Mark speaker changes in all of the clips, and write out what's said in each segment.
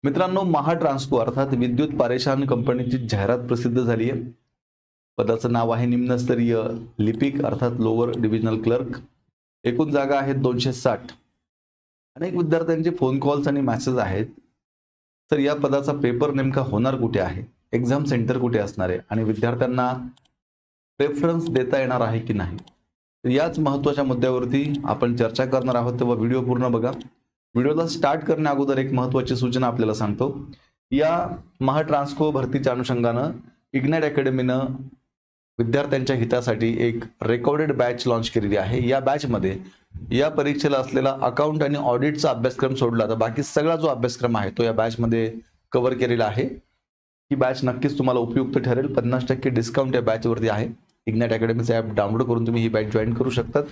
Speaker 1: मित्रांनो, महाट्रान्सको अर्थात विद्युत पारेषण कंपनीची जाहिरात प्रसिद्ध झाली आहे। पदाचं नाव आहे निम्नस्तरीय लिपिक अर्थात लोअर डिव्हिजनल क्लर्क। एकूण जागा आहेत 260। अनेक विद्यार्थ्यांचे फोन कॉल्स आणि मेसेज आहेत। तर या पदाचा पेपर नेमका होणार कुठे आहे, एक्झाम सेंटर कुठे असणार आहे आणि विद्यार्थ्यांना प्रेफरन्स देता येणार आहे की नाही, याच महत्त्वाच्या मुद्द्यावरती आपण चर्चा करणार आहोत। तेव्हा व्हिडिओ पूर्ण बघा। व्हिडिओला स्टार्ट करण्या अगोदर एक महत्त्वाची सूचना आपल्याला सांगतो। या महाट्रान्सको भरतीच्या अनुषंगाने इग्नाइट अकॅडमीनं विद्यार्थ्यांच्या हितासाठी एक रेकॉर्डेड बॅच लॉन्च केलेली आहे। या बॅच मध्ये या परीक्षेला असलेला अकाउंट आणि ऑडिटचा अभ्यासक्रम सोडला तर बाकी सगळा जो अभ्यासक्रम आहे तो या बॅच मध्ये कव्हर केलेला आहे। ही बॅच नक्कीच तुम्हाला उपयुक्त ठरेल। 50% डिस्काउंट या बॅच वरती आहे। इग्नाइट अकॅडमीचे ॲप डाउनलोड करून तुम्ही ही बॅच जॉईन करू शकतात।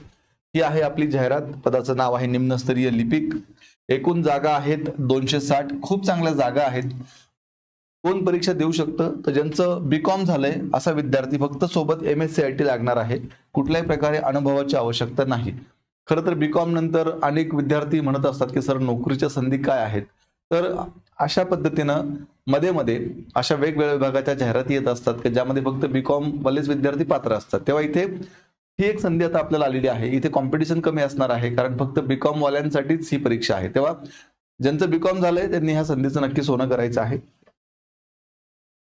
Speaker 1: ही आहे आपली जाहिरात। पदाचं नाव आहे निम्नस्तरीय लिपिक। एकूण जागा आहेत 260। खूप चांगल्या जागा आहेत। कोण परीक्षा देऊ शकतं तर ज्यांचं बीकॉम झालंय असा विद्यार्थी फक्त सोबत MSc लागणार आहे। कुठल्याही प्रकारे अनुभवाची आवश्यकता नाही। खरं तर बीकॉम नंतर अनेक विद्यार्थी म्हणत असतात की सर नोकरीच्या संधी काय आहेत, तर अशा पद्धतीनं मध्ये मध्ये अशा वेगवेगळ्या विभागाच्या जाहिराती येत असतात की ज्यामध्ये फक्त बीकॉम वालेच विद्यार्थी पात्र असतात। तेव्हा इथे ही एक संधी आता आपल्याला आलेली आहे। इथे कॉम्पिटिशन कमी असणार आहे कारण फक्त बीकॉम वाल्यांसाठीच ही परीक्षा आहे। तेव्हा ज्यांचं बीकॉम झालंय त्यांनी ह्या संधीचं नक्की सोनं करायचं आहे।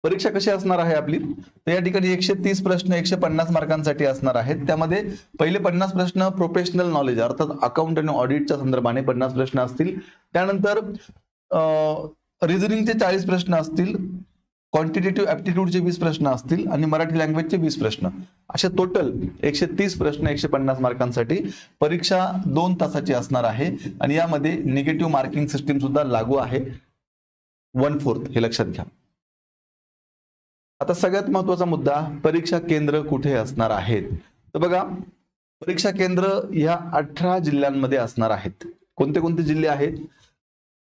Speaker 1: परीक्षा कशी असणार आहे आपली, तर या ठिकाणी 130 प्रश्न 150 मार्कांसाठी असणार आहेत। त्यामध्ये पहिले 50 प्रश्न प्रोफेशनल नॉलेज अर्थात अकाउंट आणि ऑडिटच्या संदर्भाने 50 प्रश्न असतील। त्यानंतर रिझनिंगचे 40 प्रश्न असतील, क्वांटिटेटिव्ह ॲप्टिट्यूडचे 20 प्रश्न असतील आणि मराठी लँग्वेजचे 20 प्रश्न, असे टोटल 130 प्रश्न 150 मार्कांसाठी परीक्षा 2 तासाची असणार आहे। आणि यामध्ये निगेटिव्ह मार्किंग सिस्टीम सुद्धा लागू आहे 1/4, हे लक्षात घ्या। आता सगळ्यात महत्त्वाचा मुद्दा, परीक्षा केंद्र कुठे असणार आहेत। तर बघा, परीक्षा केंद्र या 18 जिल्ह्यांमध्ये असणार आहेत। कोणते कोणते जिल्हे आहेत?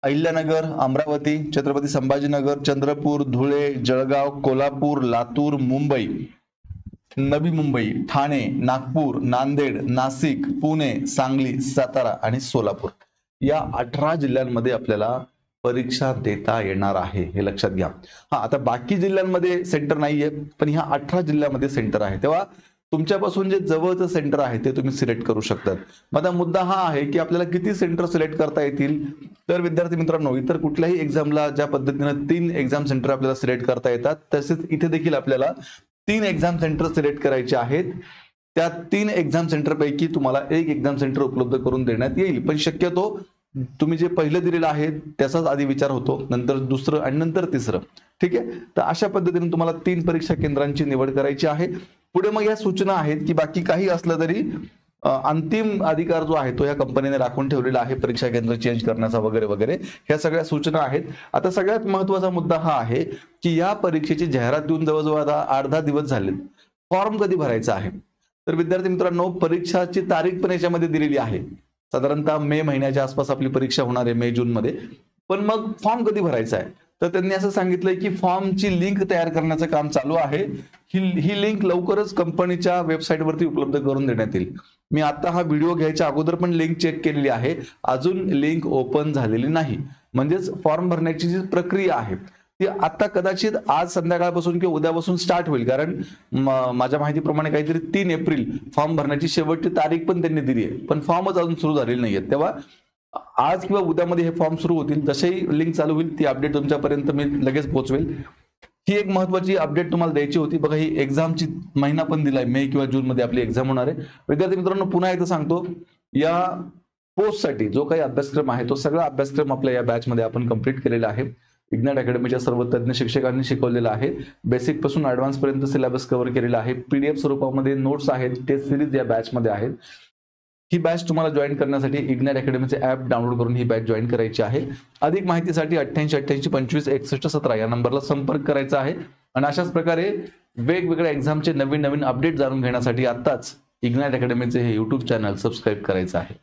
Speaker 1: अहिल्यानगर, अमरावती, छत्रपती संभाजीनगर, चंद्रपूर, धुळे, जळगाव, कोल्हापूर, लातूर, मुंबई, नवी मुंबई, ठाणे, नागपूर, नांदेड, नाशिक, पुणे, सांगली, सातारा आणि सोलापूर, या 18 जिल्ह्यांमध्ये आपल्याला परीक्षा देता येणार आहे, हे लक्षात घ्या। आता बाकी जिल्ह्यांमध्ये सेंटर नाहीये, पण ह्या 18 जिल्ह्यांमध्ये सेंटर आहे। तेव्हा तुमच्यापासून जे जवळचं सेंटर आहे ते तुम्ही सिलेक्ट करू शकतात। माझा मुद्दा हा आहे की आपल्याला किती सेंटर सिलेक्ट करता येतील। तर विद्यार्थी मित्रांनो, इतर कुठल्याही एक्झामला ज्या पद्धतीने 3 एक्झाम सेंटर आपल्याला सिलेक्ट करता येतात, तसेच इथे देखील आपल्याला 3 एक्झाम सेंटर सिलेक्ट करायचे आहेत। त्या 3 एक्झाम सेंटर पैकी तुम्हाला एक एक्झाम सेंटर उपलब्ध करून देण्यात येईल, पण शक्यतो तुम्ही जे पहिलं दिलेलं आहे त्याचाच आधी विचार होतो, नंतर दुसरं आणि नंतर तिसरं, ठीक आहे। तर अशा पद्धतीने तुम्हाला 3 परीक्षा केंद्रांची निवड करायची आहे। पुढे मग या सूचना आहेत की बाकी काही असलं तरी अंतिम अधिकार जो आहे तो या कंपनीने राखून ठेवलेला आहे, परीक्षा केंद्र चेंज करण्याचा वगैरे वगैरे, ह्या सगळ्या सूचना आहेत। आता सगळ्यात महत्त्वाचा मुद्दा हा आहे की या परीक्षेची जाहिरात देऊन जवळजवळ आता 8-10 दिवस झाले। फॉर्म कधी भरायचा आहे, तर विद्यार्थी मित्रांनो, परीक्षाची तारीख पण याच्यामध्ये दिलेली आहे। साधारणतः मे महिन्याच्या आसपास आपली परीक्षा होणार आहे, मे जून मध्ये। पण मग फॉर्म कधी भरायचा आहे, तर त्यांनी असं सांगितलंय की फॉर्मची लिंक तयार करण्याचं काम चालू आहे। ही लिंक लवकरच कंपनीच्या वेबसाईटवरती उपलब्ध करून देण्यात येईल। मी आता हा व्हिडिओ घ्यायच्या अगोदर पण लिंक चेक केलेली आहे, अजून लिंक ओपन झालेली नाही। म्हणजेच फॉर्म भरण्याची जी प्रक्रिया आहे ती आता कदाचित आज संध्याकाळपासून किंवा उद्यापासून स्टार्ट होईल, कारण माझ्या माहितीप्रमाणे काहीतरी 3 एप्रिल फॉर्म भरण्याची शेवटची तारीख पण त्यांनी दिली आहे, पण फॉर्मच अजून सुरू झालेले नाहीयेत। तेव्हा आज किंवा उद्यामध्ये हे फॉर्म सुरू होतील। जसेही लिंक चालू होईल ती अपडेट तुमच्यापर्यंत मी लगेच पोहोचवेल। ही एक महत्त्वाची अपडेट तुम्हाला द्यायची होती। बघा, ही एक्झामची महिना पण दिलाय, मे किंवा जून मध्ये आपली एक्झाम होणार आहे। विद्यार्थी मित्रांनो, पुन्हा एकदा सांगतो, या पोस्टसाठी जो काही अभ्यासक्रम आहे तो सगळा अभ्यासक्रम आपल्या या बॅच मध्ये आपण कंप्लीट केलेला आहे। इग्नाइट अकॅडमीच्या सर्व तज्ञ शिक्षकांनी शिकवलेला आहे। बेसिक पासून ॲडव्हान्स पर्यंत सिलेबस कव्हर केलेला आहे। PDF स्वरूपामध्ये नोट्स आहेत, टेस्ट सिरीज या बॅच मध्ये आहेत। ही बॅच तुम्हाला जॉईन करण्यासाठी इग्नाइट अकॅडमीचे ॲप डाउनलोड करून ही बॅच जॉईन करायची आहे। अधिक माहितीसाठी 8888 25 61 17 या नंबरला संपर्क करायचा आहे। आणि अशाच प्रकारे वेगवेगळ्या एक्झामचे नवीन अपडेट जाणून घेण्यासाठी आताच इग्नाइट अकॅडमीचे हे YouTube चॅनल सबस्क्राईब करायचं आहे।